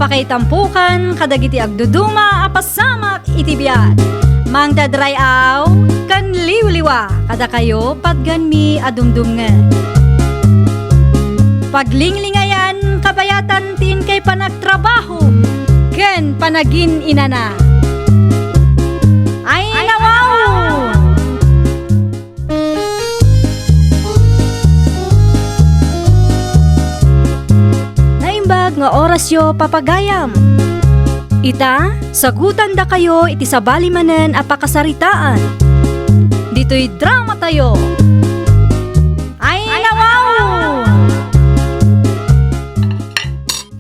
Apakaitampukan kadagiti agduduma apasamak iti biat. Mang dadrayaw kan liwliwa kada kayo patgan mi adumdumngen. Paglinglingayan kabayatan tin kay panagtrabaho ken panagin inana. Ay nawaw! Naimbag nga oras yo papagayam. Ita, sagutan da kayo iti sabali manen apakasaritaan. Dito'y drama tayo. Ay nawaw!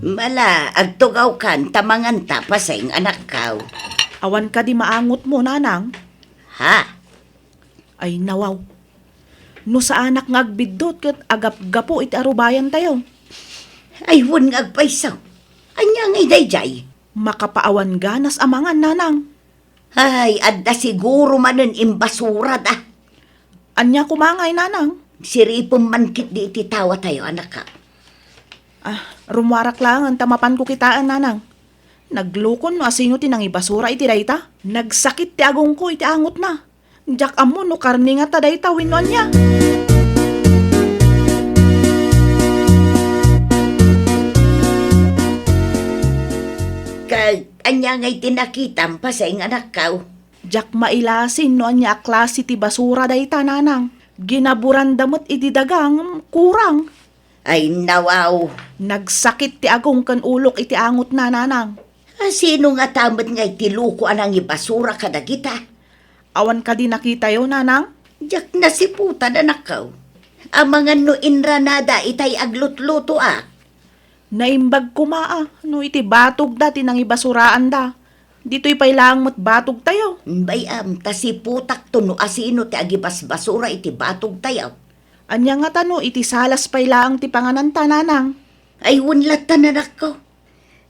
Mala, agtugaw kan, tamangan ta, paseng anak kaw. Awan ka di maangot mo, nanang. Ha? Ay, nawaw. No sa anak nga agbidot kat agap-gapo iti arubayan tayo. Ay, hun nga agpaisaw. Anya ngay dayjay. Makapaawan ganas amangan, nanang. Ay, adda siguro manen imbasura da. Anya kumangay, nanang. Siripong mankit di iti tawa tayo, anak ka. Rumwarak lang ang tamapan ko kitaan, nanang. Naglukon no asino tinang ibasura iti dayta. Nagsakit ti agong ko iti angot na. Jak amo no karni nga ta dayta winon niya. Kag, anya ngay tinakitam, paseng anak kaw. Jak mailasin no anya klase ti basura dayta, nanang. Ginaburan damot iti dagang kurang. Ay, nawaw. Nagsakit ti agong kan ulok iti angot na, nanang. Sino nga tamat ngay tiluko anang ibasura kadagita? Awan ka din nakita yo, nanang? Jak nasiputan, anak kaw. Ang mga no inranada itay aglutluto Naimbag kumaa, no iti batog da tinang ibasuraan da. Dito'y pailang mo't batog tayo. Bayam, tasiputak to no asino ti agibas basura iti batog tayo. Anya nga tano, iti salas pailang ti pangananta, nanang. Ay, wunlat anak ko.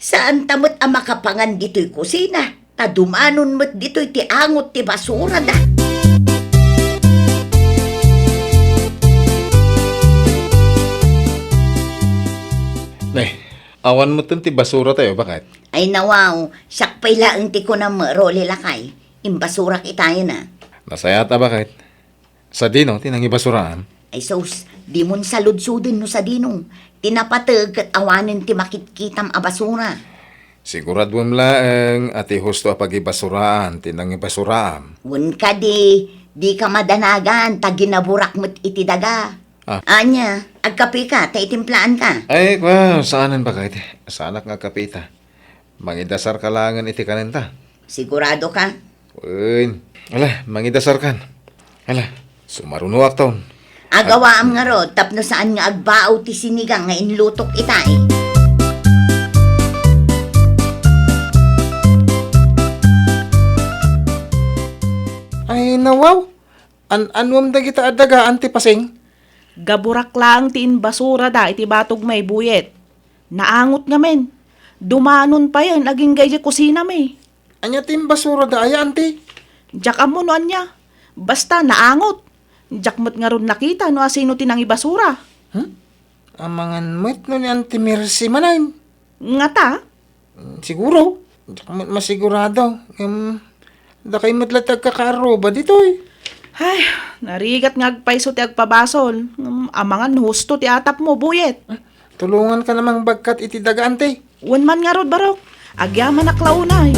Saan tamot ang makapangan dito'y kusina? Tadumanon mo't dito'y ti angot ti basura da. Nay, awan mo ti basura tayo, bakit? Ay nawaw, siyak pailaang ti ko na roli lakay. Imbasura kitayo na. Nasaya ta, bakit? Sa dino, tinang ibasuraan. Ay sos, di mon saludsudin no sa dinong. Tinapatag at awanin ti makitkitam a basura. Sigurad mo mlaeng ati husto pag-ibasuraan, tinang ibasuraan. Wun ka di ka madanagan, taginaburak mo't iti daga. Anya, agkapi ka, taitimplaan ka. Ay, wow, saanan bakit? Saanak nga kapita. Mangidasar ka langan iti kanenta. Sigurado ka? Uy, ala, mangidasar kan. Ala, sumarunuak taon. Agawaam nga rod, tapno saan nga agbaaw ti sinigang nga inlutok itay. Ay, nawaw. Anwam da kita adaga, antipasing. Gaburak lang ti basura da iti batog may buyet. Naangot nga men. Dumanon pa yan, aging gaya kusina may. Anya tim basura da, ay, anti. Jak amo no anya. Basta naangot. Jak mo't nga ron nakita no asino tinang ibasura. Amangan mo't no ni Auntie Mercy manayin. Nga ta? Siguro. Masigurado. Da kayo matlatag kakaroba dito eh. Ay, narigat nga agpaiso ti agpabasol. Amangan husto ti atap mo, buyet. Tulungan ka namang bagkat iti daga, ante. Wan man nga rod, barok. Agyaman na klaunay.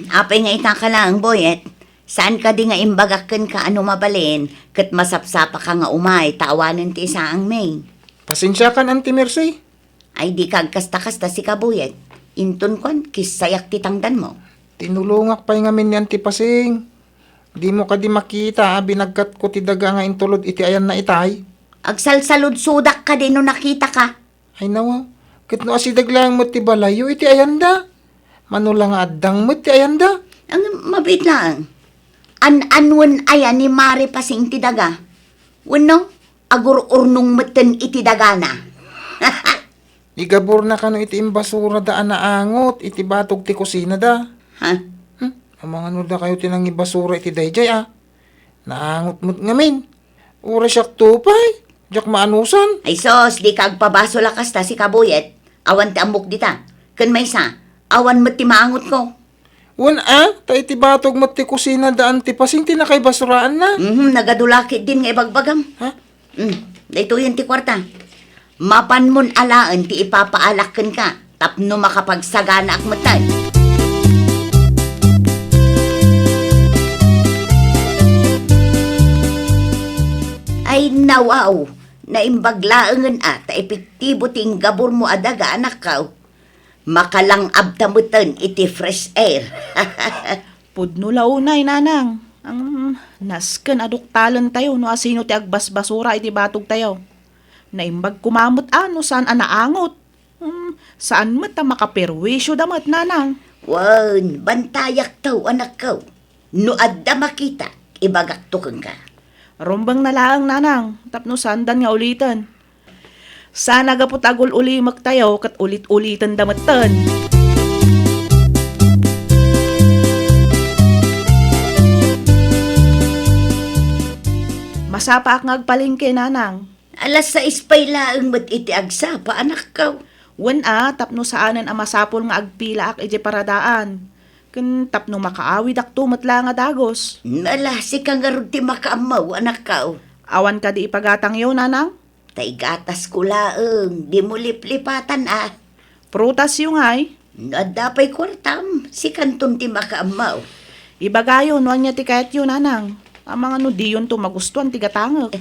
Apay nga itaka lang, boyet. Saan ka di nga imbagakan ka ano mabalin, kat masapsapa ka nga umay, tawanan ti isaang may. Pasensya kan, Auntie Mercy. Ay di kagkasta-kasta si kabuyet. Inton kon, kisayak ti tangdan mo. Tinulungak pa nga min ni Auntie Pasing. Di mo ka di makita, binagkat ko ti daga nga intulod iti ayan na itay. Agsalsalud sudak ka din no nakita ka. Ay nawa, kat no asidag lang mo ti balayo iti ayan da. Manulang adang mo ti ayan da. Ang mabit lang. An-anwan ayan ni Mari Pasing ti daga. Wano, agur-urnong meten iti daga na. Igabor na ka no iti imbasura da anaangot, iti batog ti kusina da. Ha? Ang mga da kayo tinang ibasura iti dayjay Naangot mo't ngamin. Ura siya tupay. Jak maanusan. Ay sos, di kag pabaso lakas ta si kabuyet. Awan ti amok dita. Kan may sa, awan mo ti maangot ko. Wan ta iti batog mo ti kusina daan ti pasing tinakay basuraan na. Nagadulakit din nga ibagbagam. Ha? Dito yun ti kwarta. Mapan mon alaan ti ipapaalakan ka. Tapno makapagsagana ak matay. Ay nawaw, naimbaglaangan ta epektibo ting gabor mo adaga anak ka. Makalang abtamutan iti fresh air. Pudno launay, nanang. Ang nasken aduktalan tayo no asino ti agbasbasura iti batog tayo. Naimbag kumamot ano saan anaangot. Saan mat ta makaperwisyo damat, nanang. Wan, bantayak taw anak ka. No adda makita, ibagak tukang ka. Rombang nalaang, nanang. Tapno sandan nga ulitan. Sana gapot agul uli magtayo kat ulit-ulitan damatan. Masapa ak ngagpalingke, nanang. Alas sa ispaylaang mat iti agsa pa anak ka. Wen tapno saanan ang masapol nga agpila ak iti paradaan. Ken tapno makaawid ak tumatla nga dagos. Nalasi ka nga rin ti makaamaw anak ka. Awan ka di ipagatang yo, nanang. Tay gatas ko laeng, di mo liplipatan Prutas yung ay. Nadapay kwartam, si kanton ti makaamaw. Ibagayo no anya ti kayat yun, nanang. Ang mga no di yun to magustuhan ti gatangak.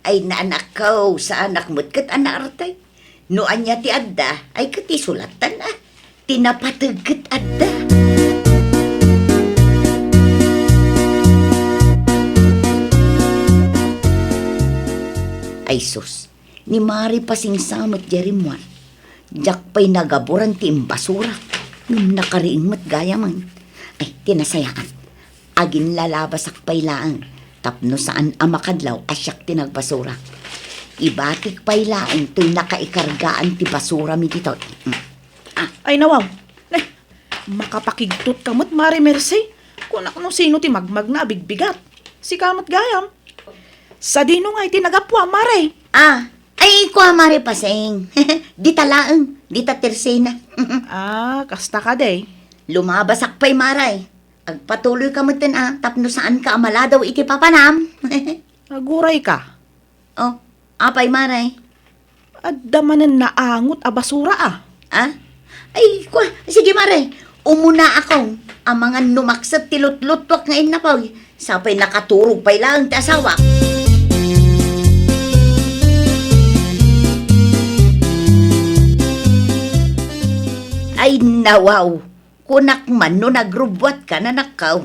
Ay naanak ka, sa anak mo't kat anartay. No anya ti adda, ay kati sulatan Tinapatag kat adda. Ay sus, ni Mari pasing samot jarimuan. Jak pa'y nagaburan ti imbasura. Nung nakariingmat gaya man. Ay, tinasayaan. Agin lalabas akpay laang. Tapno saan amakadlaw asyak tinagbasura. Ibatik pa'y laang to'y nakaikargaan ti basura mi dito. Ay nawaw. Makapakigtot kamot, Mari Mercy. Kung ako sino ti magmag na bigbigat. Si kamat gayam. Sa dino nga iti nagapwa, Mare. Ay, kuha Mari pasing. Di talaang, di ta tersena. Kasta ka day. Lumabasak pa'y Maray. Agpatuloy ka mo tapno saan ka amala daw iti papanam. Aguray ka. Oh, apay Maray. Adda manen naangot a basura Ay, kuha, sige Maray. Umuna akong ang mga numaksat tilot-lutwak nga inapaw. Sapay nakaturog pa'y lang ti asawa. Ay nawaw, kunak man no nagrubwat ka na nakaw.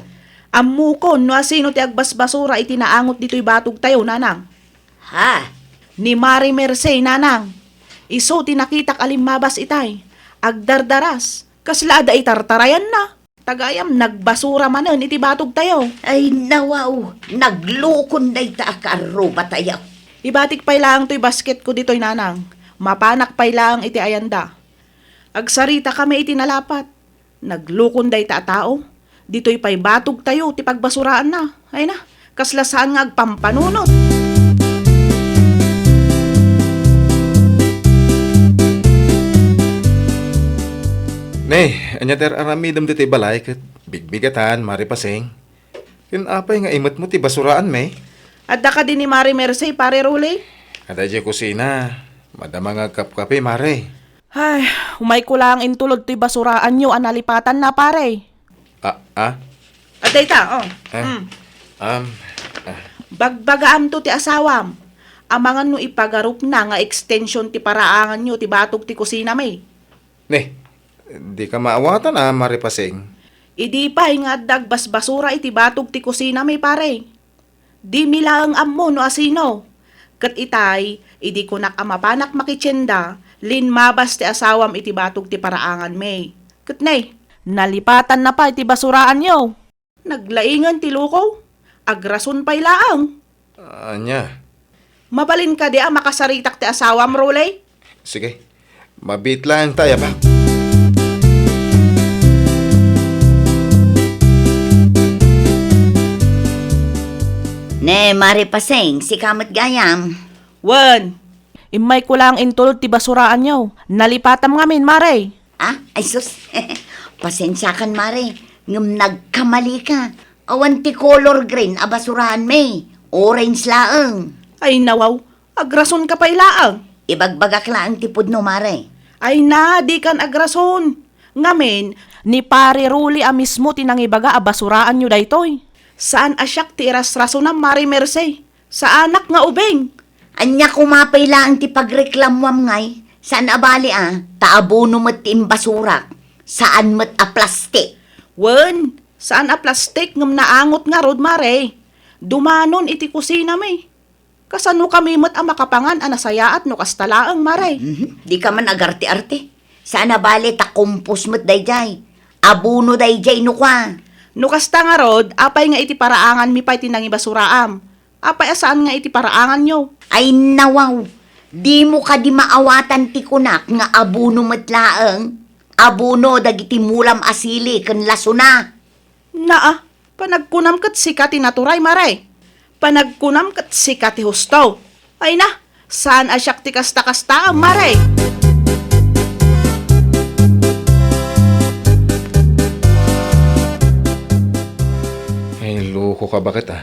Amukon no asino ti agbasbasura iti naangot dito'y batog tayo, nanang. Ha? Ni Mari Mercy, nanang. Iso tinakitak alimabas itay. Agdardaras. Kaslada itartarayan na. Tagayam nagbasura manen iti batog tayo. Ay nawaw, naglukon na ita akaro batayaw. Ibatik pay lang to'y basket ko dito'y, nanang. Mapanak pay lang iti ayanda. Agsarita kami iti nalapat. Naglukon day ta tao. Dito'y pay batog tayo ti pagbasuraan na. Ay na, kaslasaan nga agpampanunot. Anya ter aramidam ti balay ket bigbigatan Mari pasing. Ken apay nga imot mo ti basuraan me. Adda ka din ni Mari Mercy, pare Ruli. Ada di kusina. Madama nga kapkape Mari. Ay, umay ko lang intulod ti basuraan nyo, analipatan na, pare. Aday ta, Bagbagaam to ti asawam. Amangan no ipagarup na nga extension ti paraangan nyo, ti batog ti kusina may. Di ka maawatan Mari pasing. Idi pa nga dagbas basura iti batog ti kusina may, pare. Di milaang ammo no asino. Kat itay, idi ko nakamapanak makitsenda, linmabas ti asawam iti batog ti paraangan may. Kat nalipatan na pa iti basuraan nyo. Naglaingan ti luko. Agrason pa'y laang. Anya. Mabalin ka di makasaritak ti asawam, Rulay. Sige. Mabit lang tayo ba? Ne, Mari Paseng, si Kamat Gayam. Wen, imay ko lang intulod ti basuraan nyo. Nalipatam ngamin, Mare. Ah, ay sus. Pasensya kan, Mari. Ngam nagkamali ka. Awan ti color green, abasurahan may. Orange laang. Ay nawaw, agrason ka pa ilaang. Ibagbagak laang tipod no, Mari. Ay na, di kan agrason. Ngamin, ni pare Ruli a mismo tinangibaga a basuraan nyo daytoy. Saan asyak ti iras-raso na Mari Merce? Sa anak nga ubeng. Anya kumapay laang ti pagreklamwam ngay. Saan abali taabuno mat ti imbasurak. Saan mat a plastik. Wen, saan a plastik ngam naangot nga rod Mare? Dumanon iti kusina may. Kasano kami mat a makapangan a nasayaat no kastalaang Mare? Di ka man agarte-arte. Saan abali ta kumpus mat dayjay. Abuno dayjay no kwa. No kasta nga rod, apay nga iti paraangan mi pa'y tinangi basuraam. Apay asaan nga iti paraangan nyo? Ay nawaw. Di mo ka di maawatan ti kunak nga abuno mat laang. Abuno dagiti mulam asili ken lasuna. Naa, panagkunam kat sika ti naturay Mare. Panagkunam kat sika ti husto. Ay na, saan asyak ti kasta-kasta ang Mare? Ay, loko ka bakit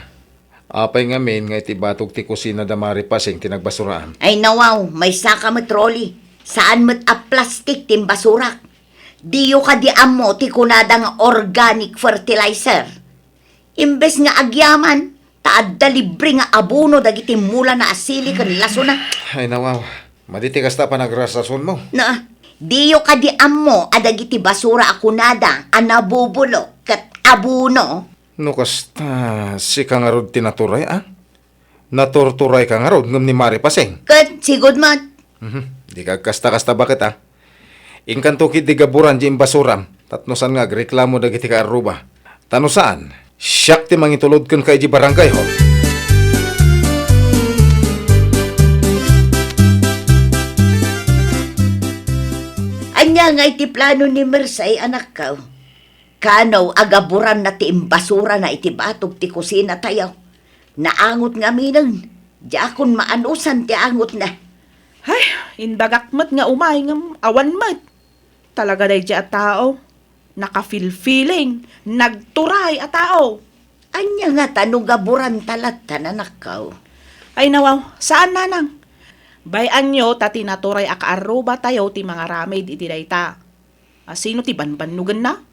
Apay ngamin nga iti batog ti kusina da Mari Paseng tinagbasuraan. Ay nawaw, may saka mat troli. Saan mat a plastik tim basurak. Diyo ka di amo ti kunada nga organic fertilizer. Imbes nga agyaman, taadda libre nga abuno dagiti mula na asili ken lasuna. Ay nawaw, maditi kasta pa nagrasason mo. Na, diyo ka di amo adagiti basura a kunada a nabubulo ket abuno. No kasta si kangarod tinaturay Naturturay kangarod ngam ni Mari Paseng. Ket sigod mat. Di ka kasta-kasta bakit Ingkanto kit di gaburan di imbasuram. Tatnosan nga reklamo dagiti ka aruba. Tanusaan, siyak ti mangitulod ken kay di barangay hall. Anya nga iti plano ni Mersay anak ka. Kanaw agaburan na ti imbasura na iti batog ti kusina tayo. Naangot nga minang. Diakon maanusan ti angot na. Ay, inbagak mat nga umay ngam awan mat. Talaga day at tao. Naka-feel-feeling. Nagturay at tao. Anya nga tanong gaburan talat tananak ka. Ay nawaw, saan nanang? Bayan nyo, tati naturay akaaruba tayo ti mga ramid iti dayta. Sino ti banbanugan na?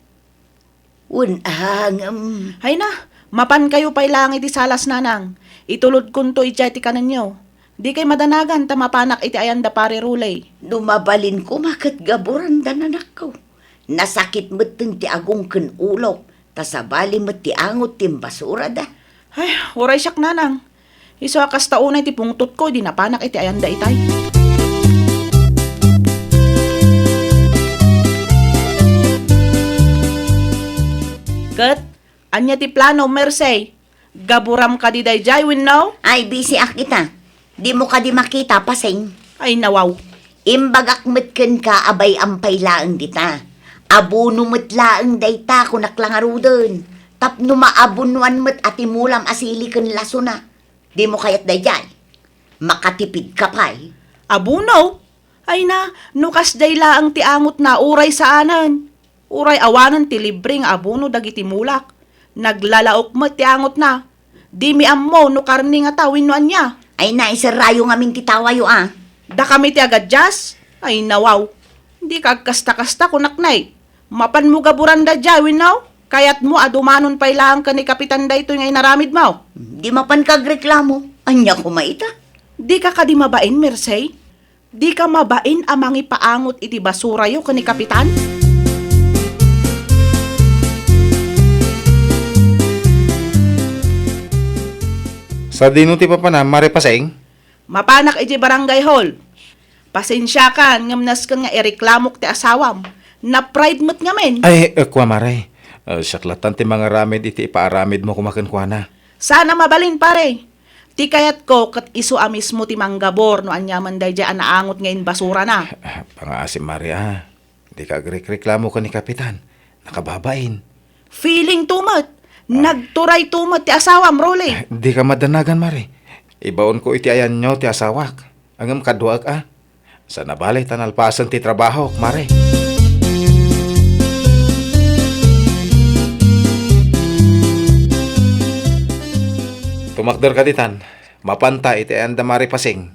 Hay na, mapan kayo pa'y lang iti salas nanang. Itulod kunto iti ti kanan nyo. Di kay madanagan ta mapanak iti ayanda pare Rulay. Dumabalin ko makat gaburan dananak ko. Nasakit mo't ti agong ken ulok. Tasabali mo't ti angot ti basura da. Ay, uray siyak nanang. Iso akas taunay ti pungtot ko, di napanak iti ayanda itay. Kat, anya ti plano, Merce? Gaburam ka di dayjay, no? Ay, busy akita. Di mo ka di makita, Paseng. Ay, nawaw. Imbagak metken ka abay ampay laang dita. Abuno met laang dayta kunak lang arudon. Tapno maabunuan met atimulam asili ken lasuna. Di mo kayat dayjay. Makatipid ka pa'y. Abuno? Ay na, nukas day laang ti angot na uray sa anan. Uray awanan ti libreng abuno dagiti mulak. Naglalaok mo ti angot na. Di mi ammo no karni nga tawin no anya. Ay na, isarayo nga min titawayo Da kami ti agadjas? Ay nawaw. Di kagkasta-kasta kunaknay. Mapan mo gaburan da jawin now? Kayat mo adumanon pa'y lang ka ni Kapitan da ito ngay naramid mo. Di mapan kagreklamo. Anya ko maita. Di ka di mabain, Mersey? Di ka mabain amangi paangot iti basura yo ka ni Kapitan? Sa dinuti pa na, Mari Paseng? Mapanak iti barangay hall. Pasensya ka, ngamnas ka nga ireklamok ti asawam. Na pride mo't ngamin. Ay, kwa Mari. Saklatan ti mga ramid iti ipaaramid mo kumakan kwa na. Sana mabalin pare. Ti kayat ko kat iso amismo ti manggabor no anyaman day dyan naangot ngayon basura na. Pangaasim Mari Di ka reklamo ka ni Kapitan. Nakababain. Feeling tumat. Nagturay tumot ti asawam, Rolly. Di ka madanagan, Mari. Ibaon ko iti ayan nyo ti asawak. Angam kaduag Sa nabalay tanalpasan ti trabaho, Mari. Tumakder ka ditan. Mapanta iti ayan da Mari pasing.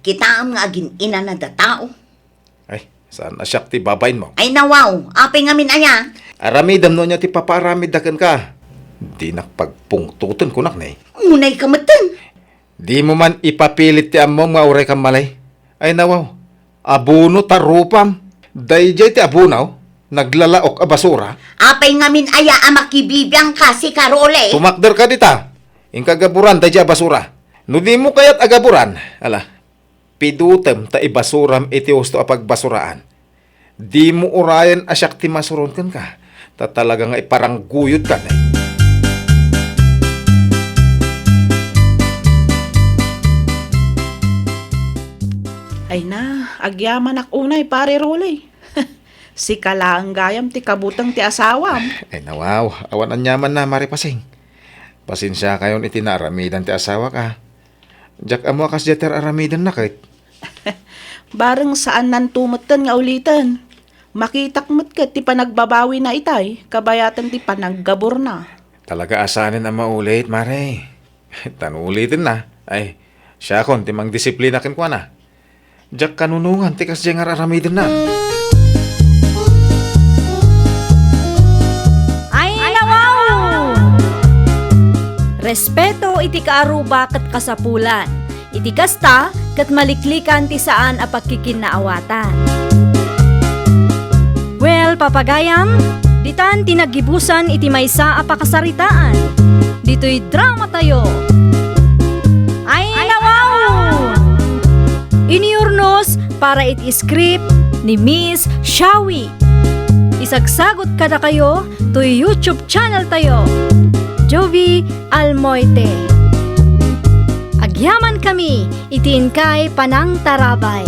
Kitaam nga agin ina na da tao. Ay, saan asyak ti babayin mo? Ay nawaw, apay ngamin aya. Aramidam no niya ti paparamid dakan ka. Di nakpagpungtutan kunak na Unay kamatan. Di mo man ipapilit ti ammo nga uray kang malay. Ay nawaw, abuno tarupam. Dayjay ti abunaw, naglalaok a basura. Apay ngamin aya ang makibibiyang kasi karole. Tumakder ka dita. Ingkagaburan dayjay a basura. No di mo kayat agaburan, pidutem ta ibasuram iti usto a pagbasuraan. Di mo urayan asyak ti masuron kan ka. Ta talaga nga iparangguyod ka na. Ay na, agyaman ak unay, pare Rolly. Si kalaang gayam ti kabutang ti asawam. Ay nawaw, awan anyaman na maripasing. Pasensya kayon iti naaramidan ti asawa ka. Jak amo akas jeter aramidan na kahit. Bareng saan nan tumutan nga ulitan. Makitakmat ka ti panagbabawi na itay, kabayatan ti panaggabor na. Talaga asanin ang maulit, Mare. Tanulitin na. Ay, siya kon, timang disiplina kin kwa na. Jak kanunungan, tikas diyang aramidin na. Ay nawaw! Respeto iti kaaruba kat kasapulan. Iti kasta kat maliklikan ti saan a pagkikinaawatan. Well, papagayam, ditan tinagibusan iti maysa a pakasaritaan. Dito'y drama tayo. Ay nawaw! Iniurnos para iti script ni Miss Shawi. Isagsagot kada kayo to YouTube channel tayo. Jovi Almoite. Agyaman kami, itiin kay Panang Tarabay.